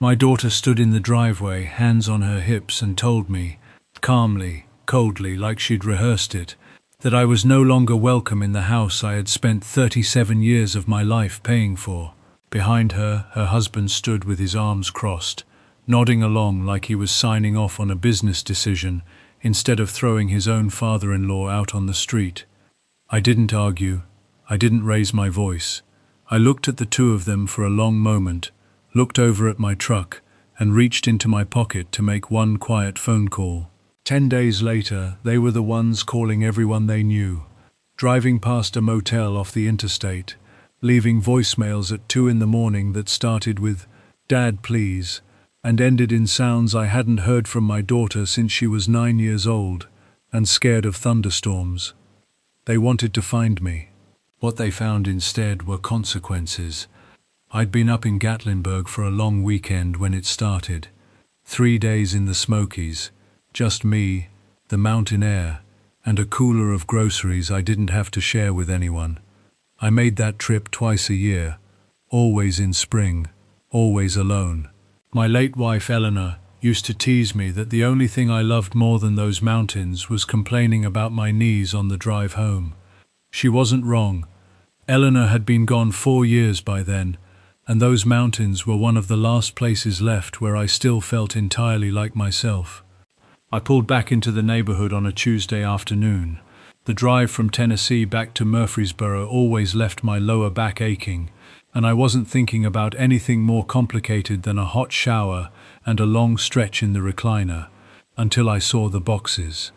My daughter stood in the driveway, hands on her hips, and told me, calmly, coldly, like she'd rehearsed it, that I was no longer welcome in the house I had spent 37 years of my life paying for. Behind her, her husband stood with his arms crossed, nodding along like he was signing off on a business decision instead of throwing his own father-in-law out on the street. I didn't argue. I didn't raise my voice. I looked at the two of them for a long moment, looked over at my truck, and reached into my pocket to make one quiet phone call. 10 days later, they were the ones calling everyone they knew, driving past a motel off the interstate, leaving voicemails at 2 in the morning that started with, "Dad, please," and ended in sounds I hadn't heard from my daughter since she was 9 years old and scared of thunderstorms. They wanted to find me. What they found instead were consequences. I'd been up in Gatlinburg for a long weekend when it started. 3 days in the Smokies, just me, the mountain air, and a cooler of groceries I didn't have to share with anyone. I made that trip twice a year, always in spring, always alone. My late wife Eleanor used to tease me that the only thing I loved more than those mountains was complaining about my knees on the drive home. She wasn't wrong. Eleanor had been gone 4 years by then, and those mountains were one of the last places left where I still felt entirely like myself. I pulled back into the neighborhood on a Tuesday afternoon. The drive from Tennessee back to Murfreesboro always left my lower back aching, and I wasn't thinking about anything more complicated than a hot shower and a long stretch in the recliner, until I saw the boxes.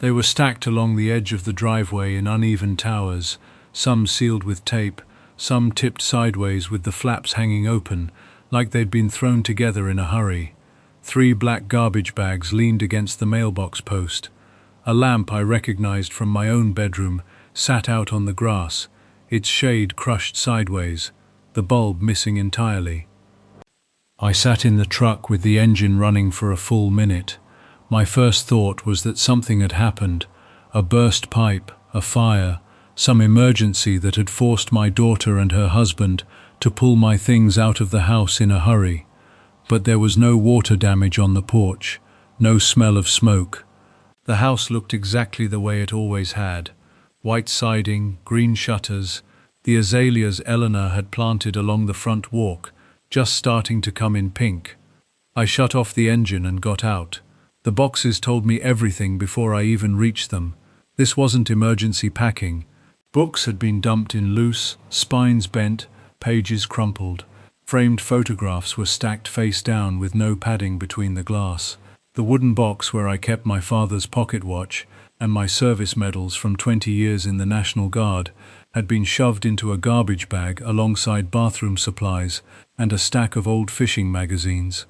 They were stacked along the edge of the driveway in uneven towers, some sealed with tape, some tipped sideways with the flaps hanging open, like they'd been thrown together in a hurry. 3 black garbage bags leaned against the mailbox post. A lamp I recognized from my own bedroom sat out on the grass, its shade crushed sideways, the bulb missing entirely. I sat in the truck with the engine running for a full minute. My first thought was that something had happened, a burst pipe, a fire, some emergency that had forced my daughter and her husband to pull my things out of the house in a hurry. But there was no water damage on the porch, no smell of smoke. The house looked exactly the way it always had. White siding, green shutters, the azaleas Eleanor had planted along the front walk, just starting to come in pink. I shut off the engine and got out. The boxes told me everything before I even reached them. This wasn't emergency packing. Books had been dumped in loose, spines bent, pages crumpled. Framed photographs were stacked face down with no padding between the glass. The wooden box where I kept my father's pocket watch and my service medals from 20 years in the National Guard had been shoved into a garbage bag alongside bathroom supplies and a stack of old fishing magazines.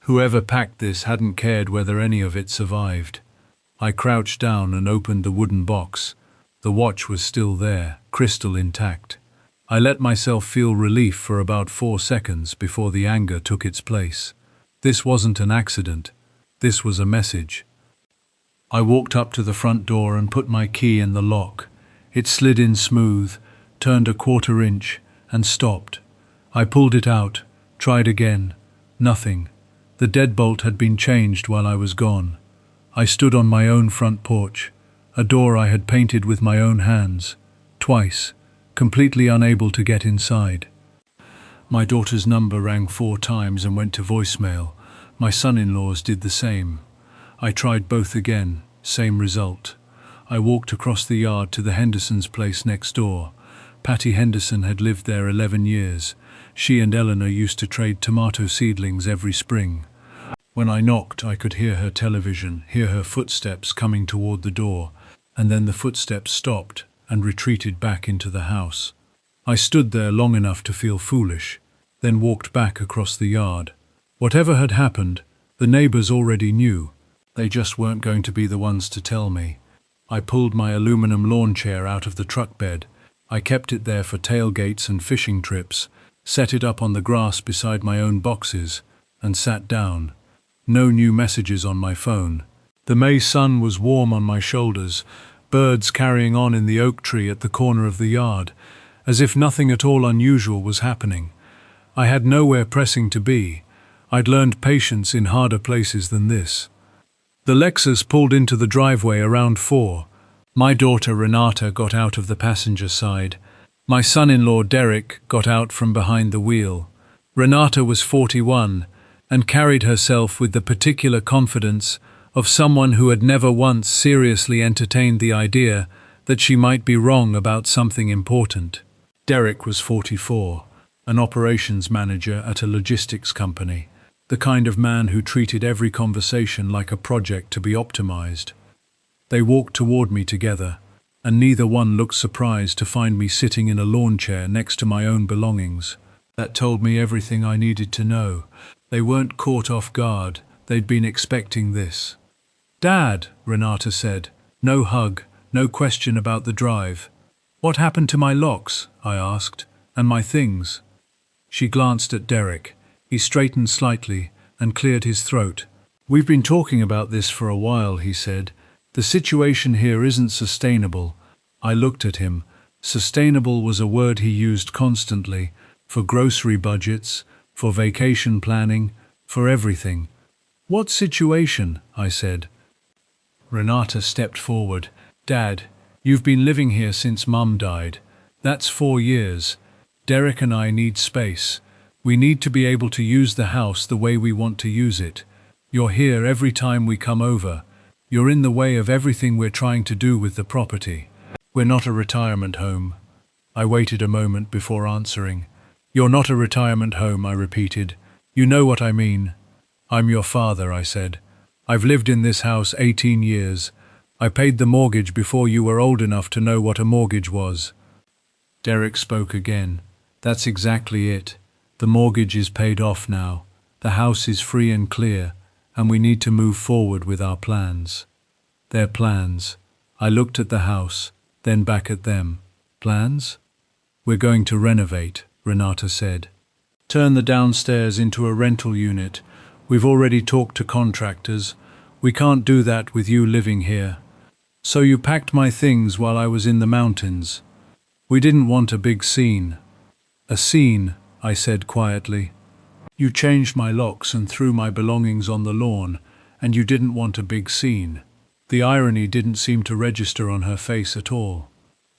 Whoever packed this hadn't cared whether any of it survived. I crouched down and opened the wooden box. The watch was still there, crystal intact. I let myself feel relief for about 4 seconds before the anger took its place. This wasn't an accident. This was a message. I walked up to the front door and put my key in the lock. It slid in smooth, turned a 1/4 inch, and stopped. I pulled it out, tried again. Nothing. The deadbolt had been changed while I was gone. I stood on my own front porch, a door I had painted with my own hands, twice, completely unable to get inside. My daughter's number rang 4 times and went to voicemail. My son-in-law's did the same. I tried both again, same result. I walked across the yard to the Hendersons' place next door. Patty Henderson had lived there 11 years. She and Eleanor used to trade tomato seedlings every spring. When I knocked, I could hear her television, hear her footsteps coming toward the door, and then the footsteps stopped and retreated back into the house. I stood there long enough to feel foolish, then walked back across the yard. Whatever had happened, the neighbors already knew. They just weren't going to be the ones to tell me. I pulled my aluminum lawn chair out of the truck bed. I kept it there for tailgates and fishing trips, set it up on the grass beside my own boxes, and sat down. No new messages on my phone. The May sun was warm on my shoulders, birds carrying on in the oak tree at the corner of the yard, as if nothing at all unusual was happening. I had nowhere pressing to be. I'd learned patience in harder places than this. The Lexus pulled into the driveway around 4. My daughter Renata got out of the passenger side. My son-in-law Derek got out from behind the wheel. Renata was 41 and carried herself with the particular confidence of someone who had never once seriously entertained the idea that she might be wrong about something important. Derek was 44, an operations manager at a logistics company, the kind of man who treated every conversation like a project to be optimized. They walked toward me together, and neither one looked surprised to find me sitting in a lawn chair next to my own belongings. That told me everything I needed to know. They weren't caught off guard. They'd been expecting this. "Dad," Renata said. No hug, no question about the drive. "What happened to my locks?" I asked. "And my things?" She glanced at Derek. He straightened slightly and cleared his throat. "We've been talking about this for a while," he said. "The situation here isn't sustainable." I looked at him. Sustainable was a word he used constantly, for grocery budgets, for vacation planning, for everything. "What situation?" I said. Renata stepped forward. "Dad, you've been living here since Mum died. That's 4 years. Derek and I need space. We need to be able to use the house the way we want to use it. You're here every time we come over. You're in the way of everything we're trying to do with the property. We're not a retirement home." I waited a moment before answering. "You're not a retirement home," I repeated. "You know what I mean." "I'm your father," I said. "I've lived in this house 18 years. I paid the mortgage before you were old enough to know what a mortgage was." Derek spoke again. "That's exactly it. The mortgage is paid off now. The house is free and clear, and we need to move forward with our plans." Their plans. I looked at the house, then back at them. Plans? "We're going to renovate," Renata said. "Turn the downstairs into a rental unit. We've already talked to contractors. We can't do that with you living here. So you packed my things while I was in the mountains. We didn't want a big scene." "A scene," I said quietly. "You changed my locks and threw my belongings on the lawn, and you didn't want a big scene." The irony didn't seem to register on her face at all.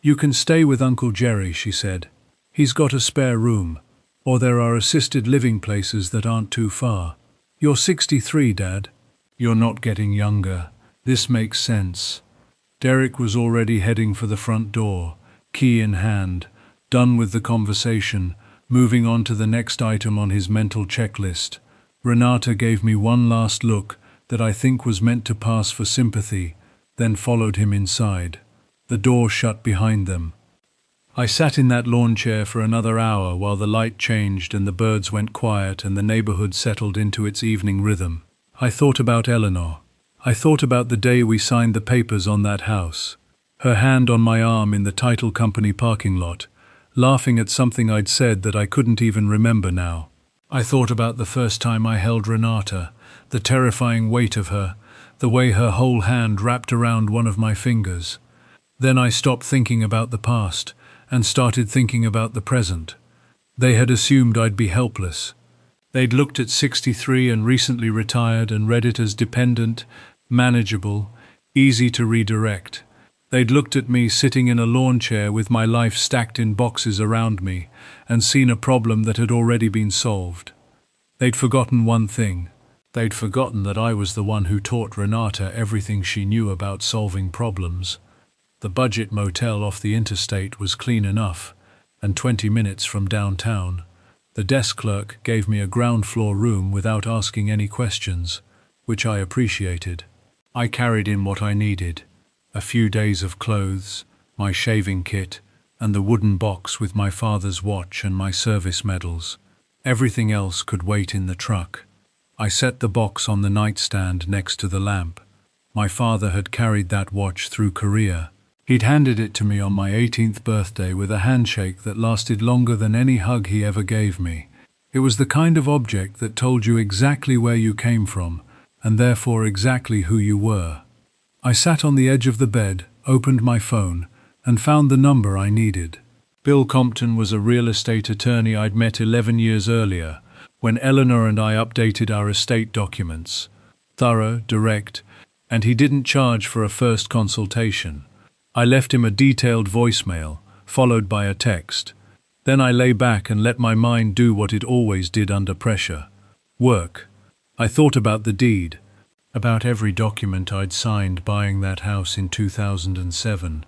"You can stay with Uncle Jerry," she said. "He's got a spare room, or there are assisted living places that aren't too far. You're 63, Dad. You're not getting younger. This makes sense." Derek was already heading for the front door, key in hand, done with the conversation, moving on to the next item on his mental checklist. Renata gave me one last look that I think was meant to pass for sympathy, then followed him inside. The door shut behind them. I sat in that lawn chair for another hour while the light changed and the birds went quiet and the neighborhood settled into its evening rhythm. I thought about Eleanor. I thought about the day we signed the papers on that house. Her hand on my arm in the title company parking lot, laughing at something I'd said that I couldn't even remember now. I thought about the first time I held Renata, the terrifying weight of her, the way her whole hand wrapped around one of my fingers. Then I stopped thinking about the past and started thinking about the present. They had assumed I'd be helpless. They'd looked at 63 and recently retired and read it as dependent, manageable, easy to redirect. They'd looked at me sitting in a lawn chair with my life stacked in boxes around me and seen a problem that had already been solved. They'd forgotten one thing. They'd forgotten that I was the one who taught Renata everything she knew about solving problems. The budget motel off the interstate was clean enough, and 20 minutes from downtown. The desk clerk gave me a ground floor room without asking any questions, which I appreciated. I carried in what I needed: a few days of clothes, my shaving kit, and the wooden box with my father's watch and my service medals. Everything else could wait in the truck. I set the box on the nightstand next to the lamp. My father had carried that watch through Korea. He'd handed it to me on my 18th birthday with a handshake that lasted longer than any hug he ever gave me. It was the kind of object that told you exactly where you came from, and therefore exactly who you were. I sat on the edge of the bed, opened my phone, and found the number I needed. Bill Compton was a real estate attorney I'd met 11 years earlier, when Eleanor and I updated our estate documents. Thorough, direct, and he didn't charge for a first consultation. I left him a detailed voicemail, followed by a text. Then I lay back and let my mind do what it always did under pressure. Work. I thought about the deed, about every document I'd signed buying that house in 2007,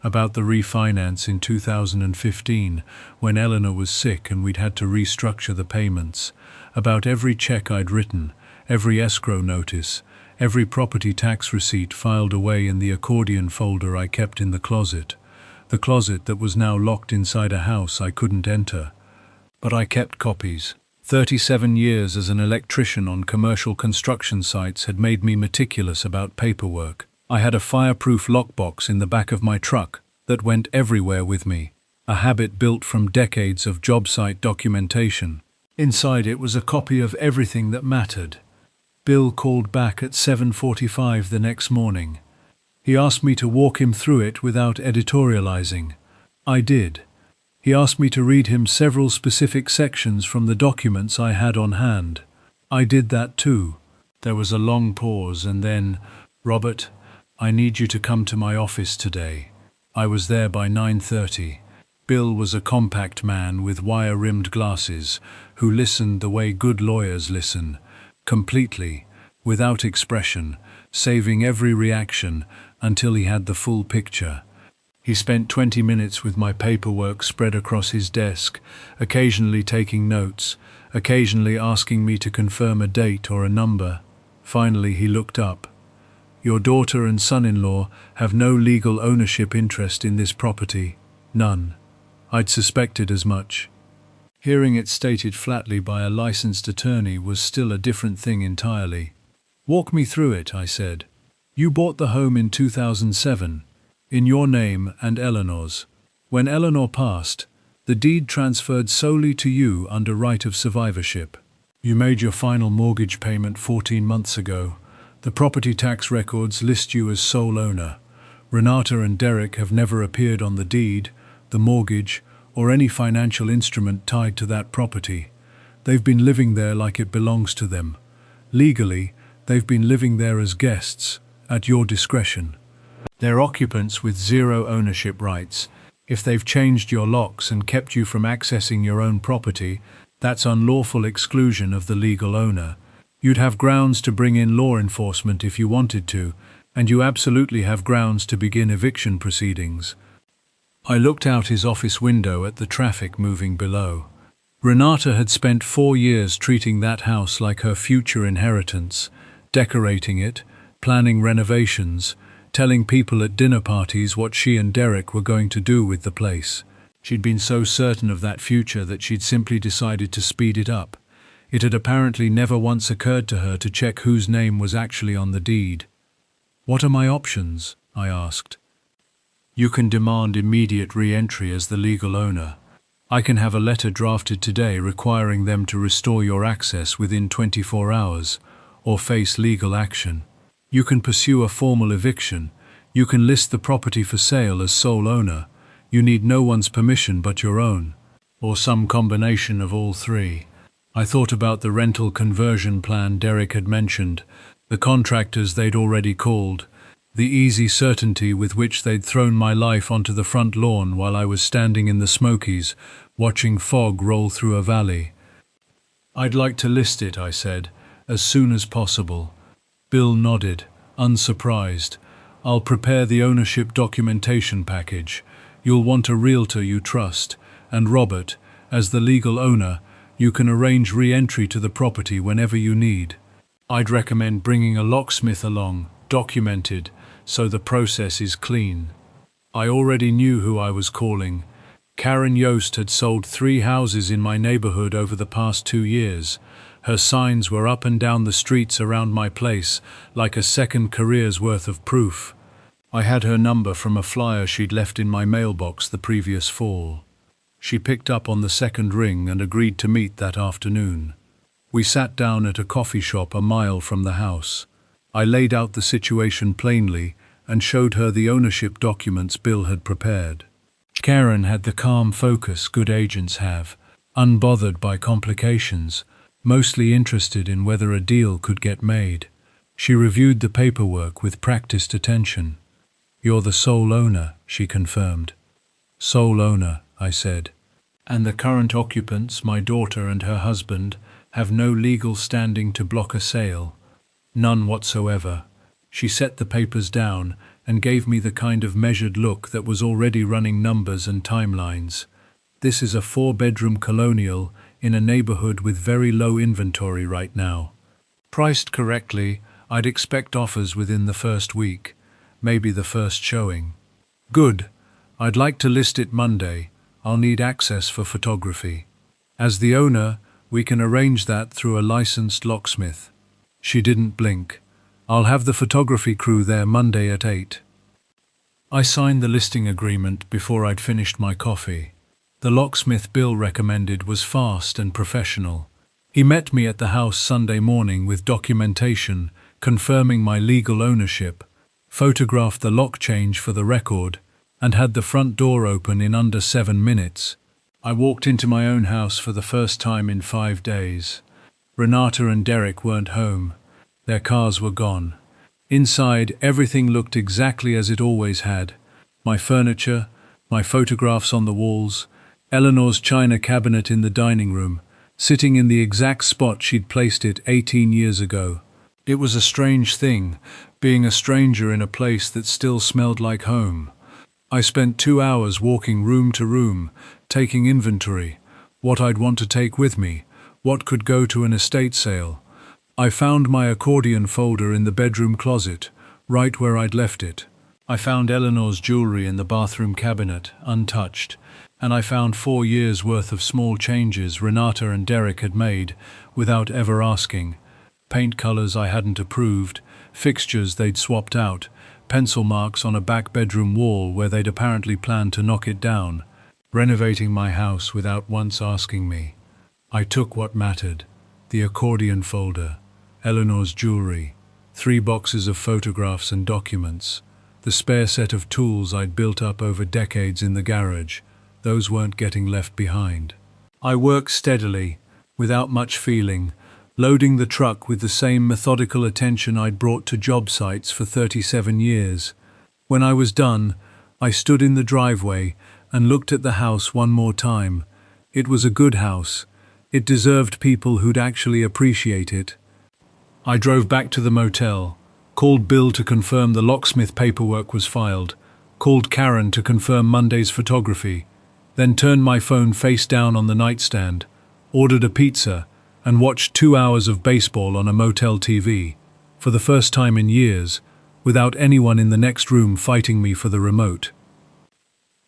about the refinance in 2015 when Eleanor was sick and we'd had to restructure the payments, about every check I'd written, every escrow notice, every property tax receipt filed away in the accordion folder I kept in the closet that was now locked inside a house I couldn't enter. But I kept copies. 37 years as an electrician on commercial construction sites had made me meticulous about paperwork. I had a fireproof lockbox in the back of my truck that went everywhere with me, a habit built from decades of job site documentation. Inside it was a copy of everything that mattered. Bill called back at 7:45 the next morning. He asked me to walk him through it without editorializing. I did. He asked me to read him several specific sections from the documents I had on hand. I did that too. There was a long pause and then, "Robert, I need you to come to my office today." I was there by 9:30. Bill was a compact man with wire-rimmed glasses who listened the way good lawyers listen, completely, without expression, saving every reaction until he had the full picture. He spent 20 minutes with my paperwork spread across his desk, occasionally taking notes, occasionally asking me to confirm a date or a number. Finally, he looked up. "Your daughter and son-in-law have no legal ownership interest in this property. None." I'd suspected as much. Hearing it stated flatly by a licensed attorney was still a different thing entirely. "Walk me through it," I said. "You bought the home in 2007, in your name and Eleanor's. When Eleanor passed, the deed transferred solely to you under right of survivorship. You made your final mortgage payment 14 months ago. The property tax records list you as sole owner. Renata and Derek have never appeared on the deed, the mortgage, or any financial instrument tied to that property. They've been living there like it belongs to them. Legally, they've been living there as guests, at your discretion. They're occupants with zero ownership rights. If they've changed your locks and kept you from accessing your own property, that's unlawful exclusion of the legal owner. You'd have grounds to bring in law enforcement if you wanted to, and you absolutely have grounds to begin eviction proceedings." I looked out his office window at the traffic moving below. Renata had spent 4 years treating that house like her future inheritance, decorating it, planning renovations, telling people at dinner parties what she and Derek were going to do with the place. She'd been so certain of that future that she'd simply decided to speed it up. It had apparently never once occurred to her to check whose name was actually on the deed. "What are my options?" I asked. "You can demand immediate re-entry as the legal owner. I can have a letter drafted today requiring them to restore your access within 24 hours, or face legal action. You can pursue a formal eviction. You can list the property for sale as sole owner. You need no one's permission but your own, or some combination of all three." I thought about the rental conversion plan Derek had mentioned, the contractors they'd already called, the easy certainty with which they'd thrown my life onto the front lawn while I was standing in the Smokies, watching fog roll through a valley. "I'd like to list it," I said, "as soon as possible." Bill nodded, unsurprised. "I'll prepare the ownership documentation package. You'll want a realtor you trust, and Robert, as the legal owner, you can arrange re-entry to the property whenever you need. I'd recommend bringing a locksmith along, documented, so the process is clean." I already knew who I was calling. Karen Yost had sold 3 houses in my neighborhood over the past 2 years. Her signs were up and down the streets around my place, like a second career's worth of proof. I had her number from a flyer she'd left in my mailbox the previous fall. She picked up on the second ring and agreed to meet that afternoon. We sat down at a coffee shop a mile from the house. I laid out the situation plainly and showed her the ownership documents Bill had prepared. Karen had the calm focus good agents have, unbothered by complications, mostly interested in whether a deal could get made. She reviewed the paperwork with practiced attention. "You're the sole owner," she confirmed. "Sole owner," I said. "And the current occupants, my daughter and her husband, have no legal standing to block a sale?" "None whatsoever." She set the papers down and gave me the kind of measured look that was already running numbers and timelines. "This is a 4-bedroom colonial in a neighborhood with very low inventory right now. Priced correctly, I'd expect offers within the first week, maybe the first showing." "Good. I'd like to list it Monday. I'll need access for photography. As the owner, we can arrange that through a licensed locksmith." She didn't blink. "I'll have the photography crew there Monday at 8. I signed the listing agreement before I'd finished my coffee. The locksmith Bill recommended was fast and professional. He met me at the house Sunday morning with documentation confirming my legal ownership, photographed the lock change for the record, and had the front door open in under 7 minutes. I walked into my own house for the first time in 5 days. Renata and Derek weren't home. Their cars were gone. Inside, everything looked exactly as it always had. My furniture, my photographs on the walls, Eleanor's china cabinet in the dining room, sitting in the exact spot she'd placed it 18 years ago. It was a strange thing, being a stranger in a place that still smelled like home. I spent 2 hours walking room to room, taking inventory, what I'd want to take with me, what could go to an estate sale. I found my accordion folder in the bedroom closet, right where I'd left it. I found Eleanor's jewelry in the bathroom cabinet, untouched, and I found 4 years' worth of small changes Renata and Derek had made without ever asking. Paint colors I hadn't approved, fixtures they'd swapped out, pencil marks on a back bedroom wall where they'd apparently planned to knock it down, renovating my house without once asking me. I took what mattered: the accordion folder, Eleanor's jewelry, 3 boxes of photographs and documents, the spare set of tools I'd built up over decades in the garage. Those weren't getting left behind. I worked steadily, without much feeling, loading the truck with the same methodical attention I'd brought to job sites for 37 years. When I was done, I stood in the driveway and looked at the house one more time. It was a good house. It deserved people who'd actually appreciate it. I drove back to the motel, called Bill to confirm the locksmith paperwork was filed, called Karen to confirm Monday's photography, then turned my phone face down on the nightstand, ordered a pizza, and watched 2 hours of baseball on a motel TV, for the first time in years, without anyone in the next room fighting me for the remote.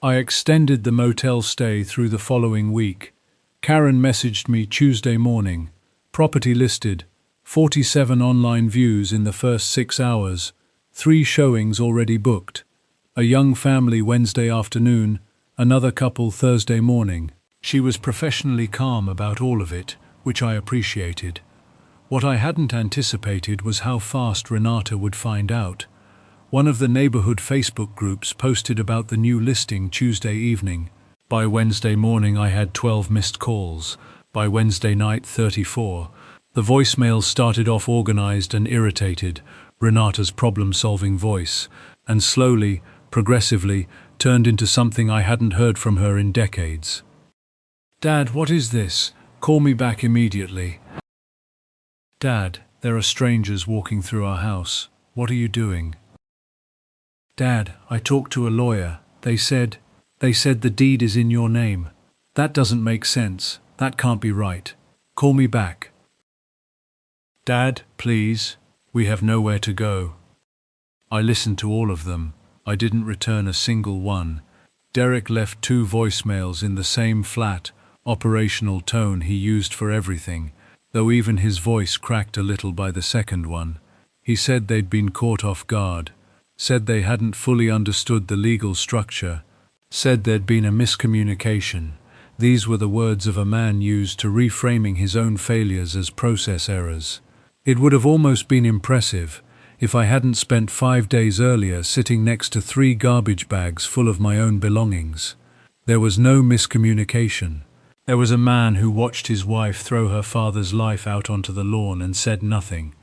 I extended the motel stay through the following week. Karen messaged me Tuesday morning. Property listed, 47 online views in the first 6 hours, 3 showings already booked. A young family Wednesday afternoon, another couple Thursday morning. She was professionally calm about all of it, which I appreciated. What I hadn't anticipated was how fast Renata would find out. One of the neighborhood Facebook groups posted about the new listing Tuesday evening. By Wednesday morning I had 12 missed calls. By Wednesday night 34. The voicemails started off organized and irritated, Renata's problem-solving voice, and slowly, progressively, turned into something I hadn't heard from her in decades. "Dad, what is this? Call me back immediately." "Dad, there are strangers walking through our house. What are you doing?" "Dad, I talked to a lawyer. They said the deed is in your name. That doesn't make sense. That can't be right. Call me back." "Dad, please. We have nowhere to go." I listened to all of them. I didn't return a single one. Derek left 2 voicemails in the same flat, operational tone he used for everything, though even his voice cracked a little by the second one. He said they'd been caught off guard, said they hadn't fully understood the legal structure, said there'd been a miscommunication. These were the words of a man used to reframing his own failures as process errors. It would have almost been impressive if I hadn't spent 5 days earlier sitting next to 3 garbage bags full of my own belongings. There was no miscommunication. There was a man who watched his wife throw her father's life out onto the lawn and said nothing.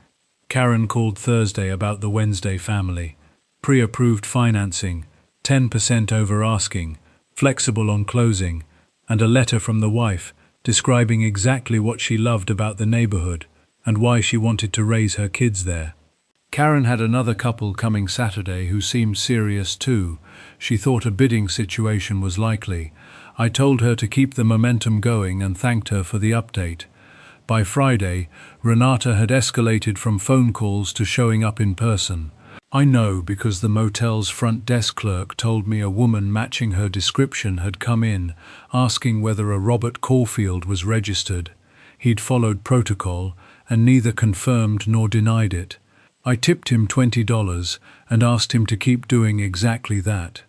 Karen called Thursday about the Wednesday family. Pre-approved financing, 10% over asking, flexible on closing, and a letter from the wife describing exactly what she loved about the neighborhood and why she wanted to raise her kids there. Karen had another couple coming Saturday who seemed serious too. She thought a bidding situation was likely. I told her to keep the momentum going and thanked her for the update. By Friday, Renata had escalated from phone calls to showing up in person. I know because the motel's front desk clerk told me a woman matching her description had come in, asking whether a Robert Caulfield was registered. He'd followed protocol and neither confirmed nor denied it. I tipped him $20 and asked him to keep doing exactly that.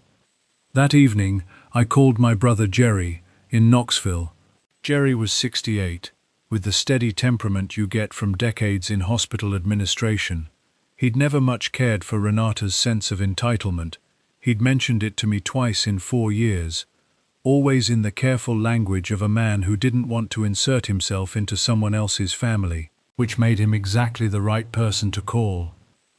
That evening, I called my brother Jerry in Knoxville. Jerry was 68, with the steady temperament you get from decades in hospital administration. He'd never much cared for Renata's sense of entitlement. He'd mentioned it to me twice in 4 years, always in the careful language of a man who didn't want to insert himself into someone else's family, which made him exactly the right person to call.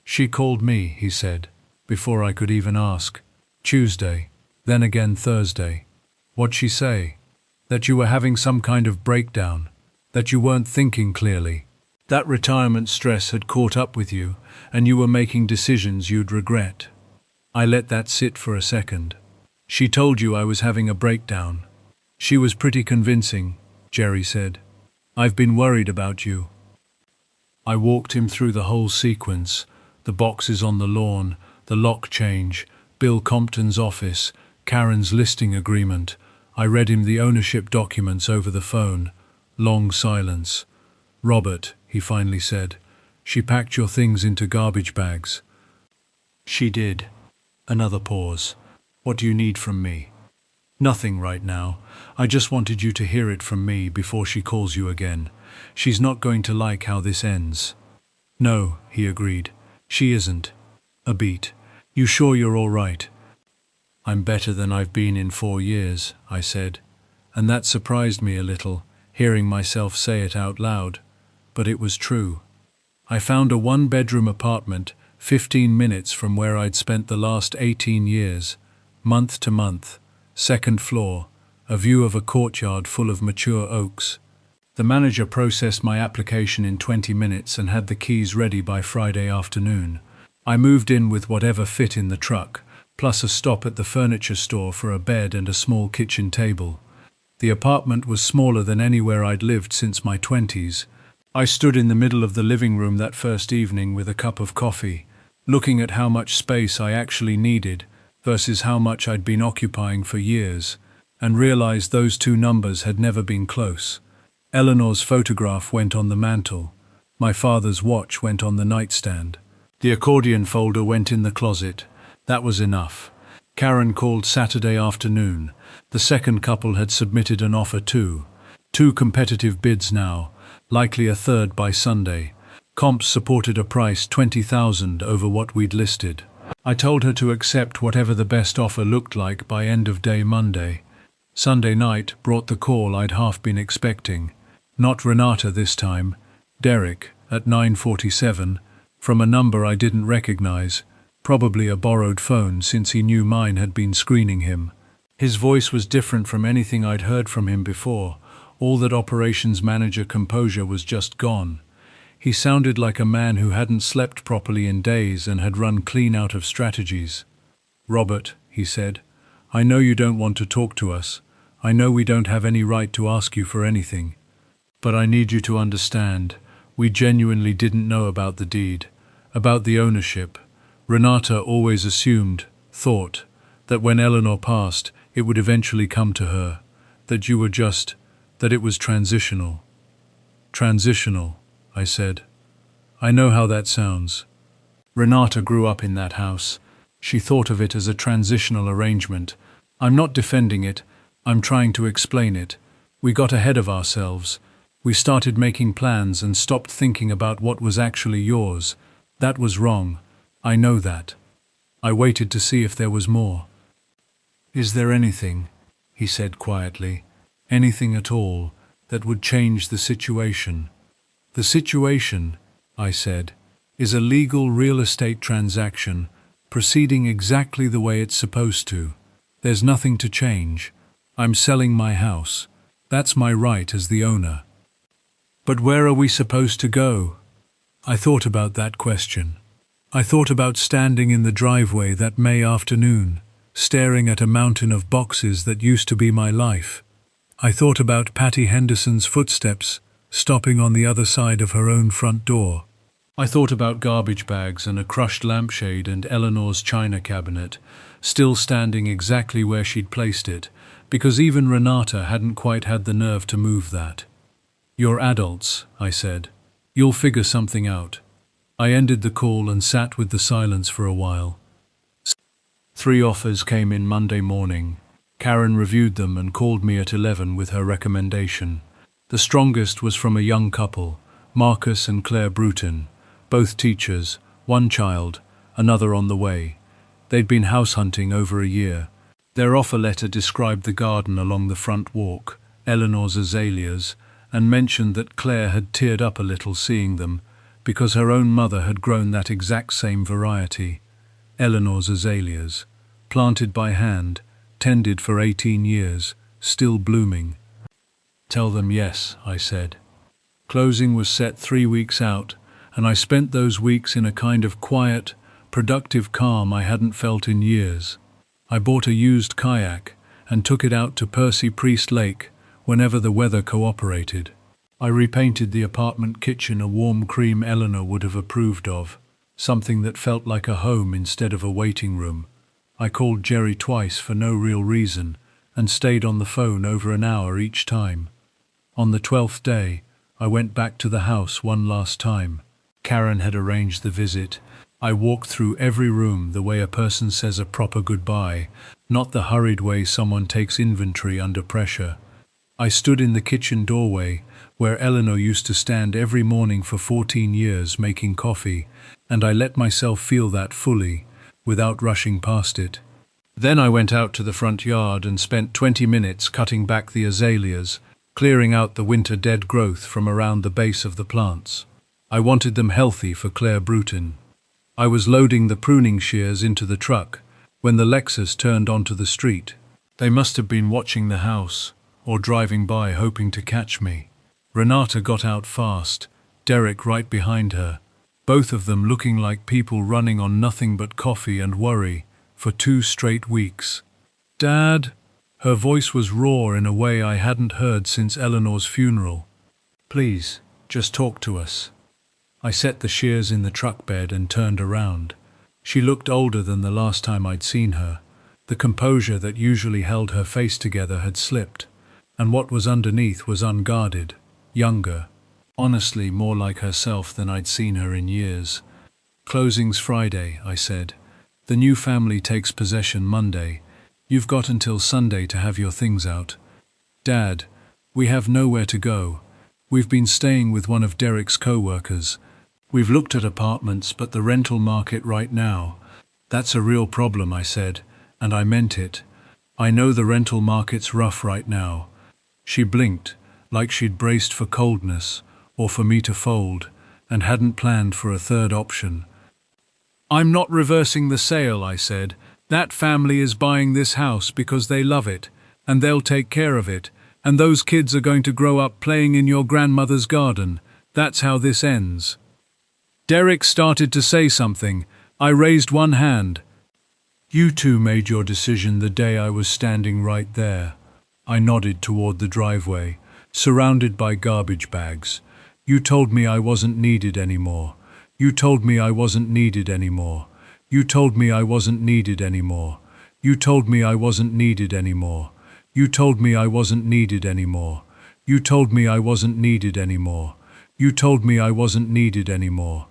She called me, he said, before I could even ask. Tuesday, then again Thursday. What'd she say? That you were having some kind of breakdown, that you weren't thinking clearly. That retirement stress had caught up with you, and you were making decisions you'd regret. I let that sit for a second. She told you I was having a breakdown. She was pretty convincing, Jerry said. I've been worried about you. I walked him through the whole sequence, the boxes on the lawn, the lock change, Bill Compton's office, Karen's listing agreement. I read him the ownership documents over the phone. Long silence. Robert, he finally said, she packed your things into garbage bags. She did. Another pause. What do you need from me? Nothing right now. I just wanted you to hear it from me before she calls you again. She's not going to like how this ends. No, he agreed. She isn't. A beat. You sure you're all right? I'm better than I've been in 4 years, I said, and that surprised me a little, hearing myself say it out loud. But it was true. I found a 1-bedroom apartment 15 minutes from where I'd spent the last 18 years, month to month, 2nd floor, a view of a courtyard full of mature oaks. The manager processed my application in 20 minutes and had the keys ready by Friday afternoon. I moved in with whatever fit in the truck, plus a stop at the furniture store for a bed and a small kitchen table. The apartment was smaller than anywhere I'd lived since my 20s. I stood in the middle of the living room that first evening with a cup of coffee, looking at how much space I actually needed versus how much I'd been occupying for years, and realized those two numbers had never been close. Eleanor's photograph went on the mantel. My father's watch went on the nightstand. The accordion folder went in the closet. That was enough. Karen called Saturday afternoon. The second couple had submitted an offer too. 2 competitive bids now, likely a third by Sunday. Comps supported a price $20,000 over what we'd listed. I told her to accept whatever the best offer looked like by end of day Monday. Sunday night brought the call I'd half been expecting. Not Renata this time. Derek, at 9:47, from a number I didn't recognize, probably a borrowed phone since he knew mine had been screening him. His voice was different from anything I'd heard from him before. All that operations manager composure was just gone. He sounded like a man who hadn't slept properly in days and had run clean out of strategies. Robert, he said, I know you don't want to talk to us. I know we don't have any right to ask you for anything. But I need you to understand, we genuinely didn't know about the deed, about the ownership. Renata always thought, that when Eleanor passed, it would eventually come to her, that you were that it was transitional. Transitional, I said. I know how that sounds. Renata grew up in that house. She thought of it as a transitional arrangement. I'm not defending it, I'm trying to explain it. We got ahead of ourselves. We started making plans and stopped thinking about what was actually yours. That was wrong. I know that. I waited to see if there was more. Is there anything? he said quietly. Anything at all that would change the situation. The situation, I said, is a legal real estate transaction proceeding exactly the way it's supposed to. There's nothing to change. I'm selling my house. That's my right as the owner. But where are we supposed to go? I thought about that question. I thought about standing in the driveway that May afternoon, staring at a mountain of boxes that used to be my life. I thought about Patty Henderson's footsteps stopping on the other side of her own front door. I thought about garbage bags and a crushed lampshade and Eleanor's china cabinet, still standing exactly where she'd placed it, because even Renata hadn't quite had the nerve to move that. You're adults, I said. You'll figure something out. I ended the call and sat with the silence for a while. 3 offers came in Monday morning. Karen reviewed them and called me at 11 with her recommendation. The strongest was from a young couple, Marcus and Claire Bruton, both teachers, 1 child, another on the way. They'd been house hunting over a year. Their offer letter described the garden along the front walk, Eleanor's azaleas, and mentioned that Claire had teared up a little seeing them, because her own mother had grown that exact same variety. Eleanor's azaleas, planted by hand, tended for 18 years, still blooming. Tell them yes, I said. Closing was set 3 weeks out, and I spent those weeks in a kind of quiet, productive calm I hadn't felt in years. I bought a used kayak and took it out to Percy Priest Lake whenever the weather cooperated. I repainted the apartment kitchen a warm cream Eleanor would have approved of, something that felt like a home instead of a waiting room. I called Jerry twice for no real reason and stayed on the phone over an hour each time. On the 12th day, I went back to the house one last time. Karen had arranged the visit. I walked through every room the way a person says a proper goodbye, not the hurried way someone takes inventory under pressure. I stood in the kitchen doorway, where Eleanor used to stand every morning for 14 years making coffee, and I let myself feel that fully, without rushing past it. Then I went out to the front yard and spent 20 minutes cutting back the azaleas, clearing out the winter dead growth from around the base of the plants. I wanted them healthy for Claire Bruton. I was loading the pruning shears into the truck when the Lexus turned onto the street. They must have been watching the house or driving by hoping to catch me. Renata got out fast, Derek right behind her, both of them looking like people running on nothing but coffee and worry for 2 straight weeks. Dad? Her voice was raw in a way I hadn't heard since Eleanor's funeral. Please, just talk to us. I set the shears in the truck bed and turned around. She looked older than the last time I'd seen her. The composure that usually held her face together had slipped, and what was underneath was unguarded, younger, honestly more like herself than I'd seen her in years. Closing's Friday, I said. The new family takes possession Monday. You've got until Sunday to have your things out. Dad, we have nowhere to go. We've been staying with one of Derek's co-workers. We've looked at apartments, but the rental market right now, that's a real problem, I said, and I meant it. I know the rental market's rough right now. She blinked, like she'd braced for coldness, or for me to fold, and hadn't planned for a third option. I'm not reversing the sale, I said. That family is buying this house because they love it, and they'll take care of it, and those kids are going to grow up playing in your grandmother's garden. That's how this ends. Derek started to say something. I raised one hand. You two made your decision the day I was standing right there. I nodded toward the driveway, surrounded by garbage bags. You told me I wasn't needed anymore. You told me I wasn't needed anymore. You told me I wasn't needed anymore. You told me I wasn't needed anymore. You told me I wasn't needed anymore. You told me I wasn't needed anymore. You told me I wasn't needed anymore.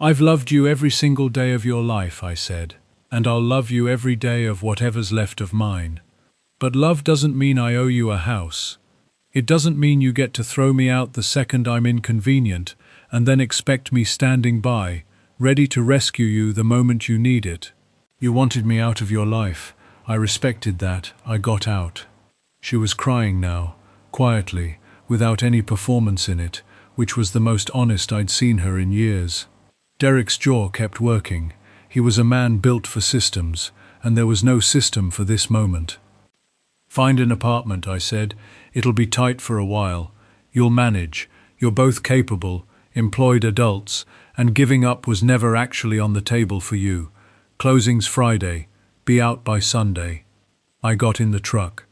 I've loved you every single day of your life, I said, and I'll love you every day of whatever's left of mine. But love doesn't mean I owe you a house. It doesn't mean you get to throw me out the second I'm inconvenient and then expect me standing by, ready to rescue you the moment you need it. You wanted me out of your life. I respected that. I got out. She was crying now, quietly, without any performance in it, which was the most honest I'd seen her in years. Derek's jaw kept working. He was a man built for systems, and there was no system for this moment. "Find an apartment," I said. "It'll be tight for a while. You'll manage. You're both capable, employed adults, and giving up was never actually on the table for you. Closing's Friday. Be out by Sunday." I got in the truck.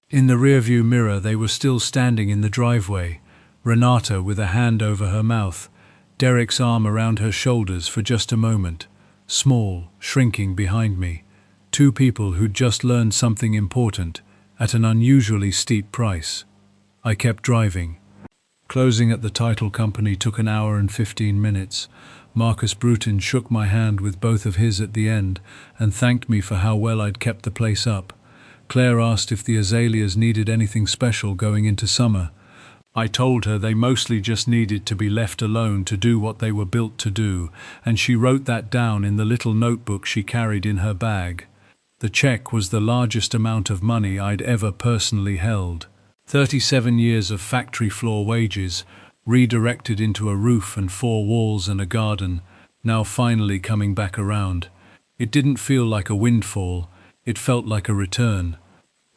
In the rearview mirror they were still standing in the driveway, Renata with a hand over her mouth, Derek's arm around her shoulders for just a moment, small, shrinking behind me. Two people who'd just learned something important, at an unusually steep price. I kept driving. Closing at the title company took an hour and 15 minutes. Marcus Bruton shook my hand with both of his at the end and thanked me for how well I'd kept the place up. Claire asked if the azaleas needed anything special going into summer. I told her they mostly just needed to be left alone to do what they were built to do, and she wrote that down in the little notebook she carried in her bag. The check was the largest amount of money I'd ever personally held. 37 years of factory floor wages, redirected into a roof and 4 walls and a garden, now finally coming back around. It didn't feel like a windfall, it felt like a return.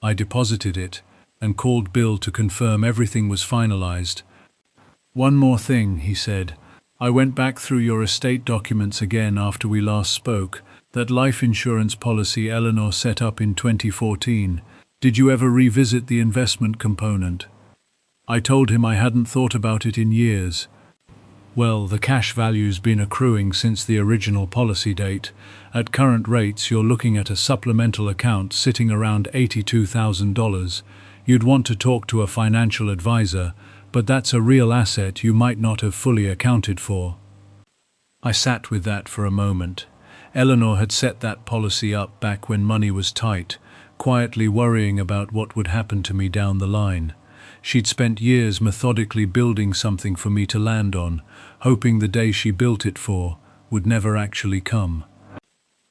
I deposited it and called Bill to confirm everything was finalized. "One more thing," he said. "I went back through your estate documents again after we last spoke. That life insurance policy Eleanor set up in 2014. Did you ever revisit the investment component?" I told him I hadn't thought about it in years. "Well, the cash value's been accruing since the original policy date. At current rates, you're looking at a supplemental account sitting around $82,000. You'd want to talk to a financial advisor, but that's a real asset you might not have fully accounted for." I sat with that for a moment. Eleanor had set that policy up back when money was tight, quietly worrying about what would happen to me down the line. She'd spent years methodically building something for me to land on, hoping the day she built it for would never actually come.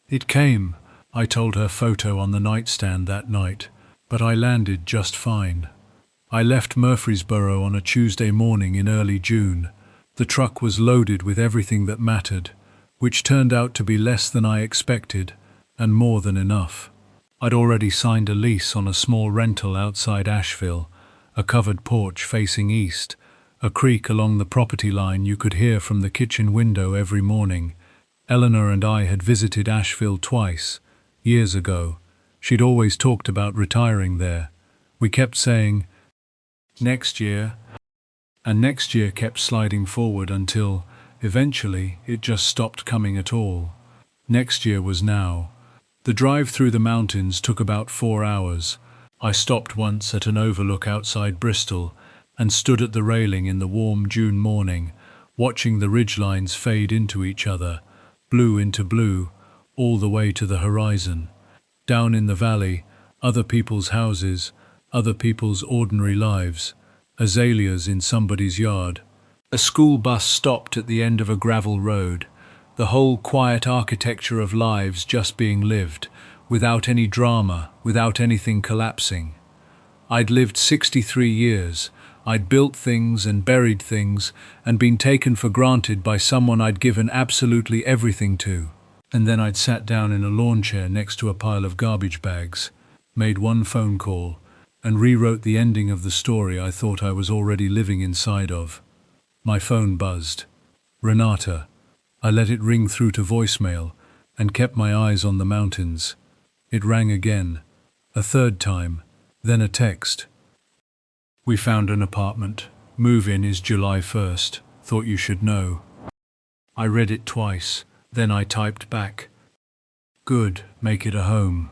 It came. I told her photo on the nightstand that night, but I landed just fine. I left Murfreesboro on a Tuesday morning in early June. The truck was loaded with everything that mattered, which turned out to be less than I expected, and more than enough. I'd already signed a lease on a small rental outside Asheville, a covered porch facing east, a creek along the property line you could hear from the kitchen window every morning. Eleanor and I had visited Asheville twice, years ago. She'd always talked about retiring there. We kept saying, "Next year," and next year kept sliding forward until, eventually, it just stopped coming at all. Next year was now. The drive through the mountains took about 4 hours. I stopped once at an overlook outside Bristol and stood at the railing in the warm June morning, watching the ridgelines fade into each other, blue into blue, all the way to the horizon. Down in the valley, other people's houses, other people's ordinary lives, azaleas in somebody's yard. A school bus stopped at the end of a gravel road, the whole quiet architecture of lives just being lived, without any drama, without anything collapsing. I'd lived 63 years. I'd built things and buried things and been taken for granted by someone I'd given absolutely everything to. And then I'd sat down in a lawn chair next to a pile of garbage bags, made one phone call, and rewrote the ending of the story I thought I was already living inside of. My phone buzzed. Renata. I let it ring through to voicemail and kept my eyes on the mountains. It rang again, a third time, then a text. "We found an apartment. Move-in is July 1st. Thought you should know." I read it twice, then I typed back, "Good, make it a home."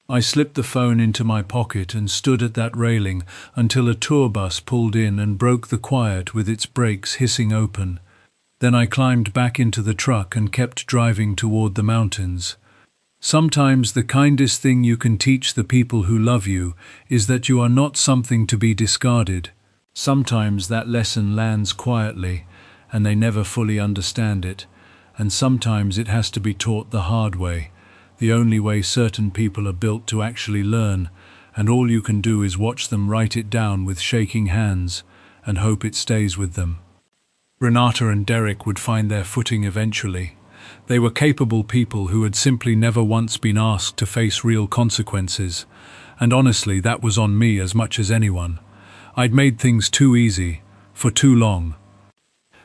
I slipped the phone into my pocket and stood at that railing until a tour bus pulled in and broke the quiet with its brakes hissing open. Then I climbed back into the truck and kept driving toward the mountains. Sometimes the kindest thing you can teach the people who love you is that you are not something to be discarded. Sometimes that lesson lands quietly, and they never fully understand it, and sometimes it has to be taught the hard way, the only way certain people are built to actually learn, and all you can do is watch them write it down with shaking hands and hope it stays with them. Renata and Derek would find their footing eventually. They were capable people who had simply never once been asked to face real consequences, and honestly, that was on me as much as anyone. I'd made things too easy, for too long.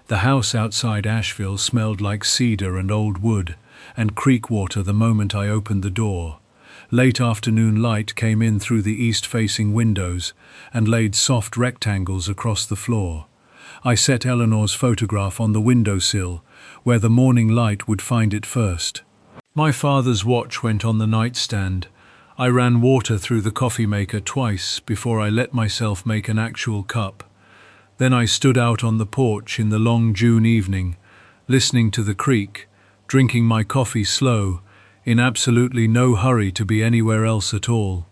The house outside Asheville smelled like cedar and old wood, and creek water the moment I opened the door. Late afternoon light came in through the east-facing windows and laid soft rectangles across the floor. I set Eleanor's photograph on the windowsill, where the morning light would find it first. My father's watch went on the nightstand. I ran water through the coffee maker twice before I let myself make an actual cup. Then I stood out on the porch in the long June evening, listening to the creek, drinking my coffee slow, in absolutely no hurry to be anywhere else at all.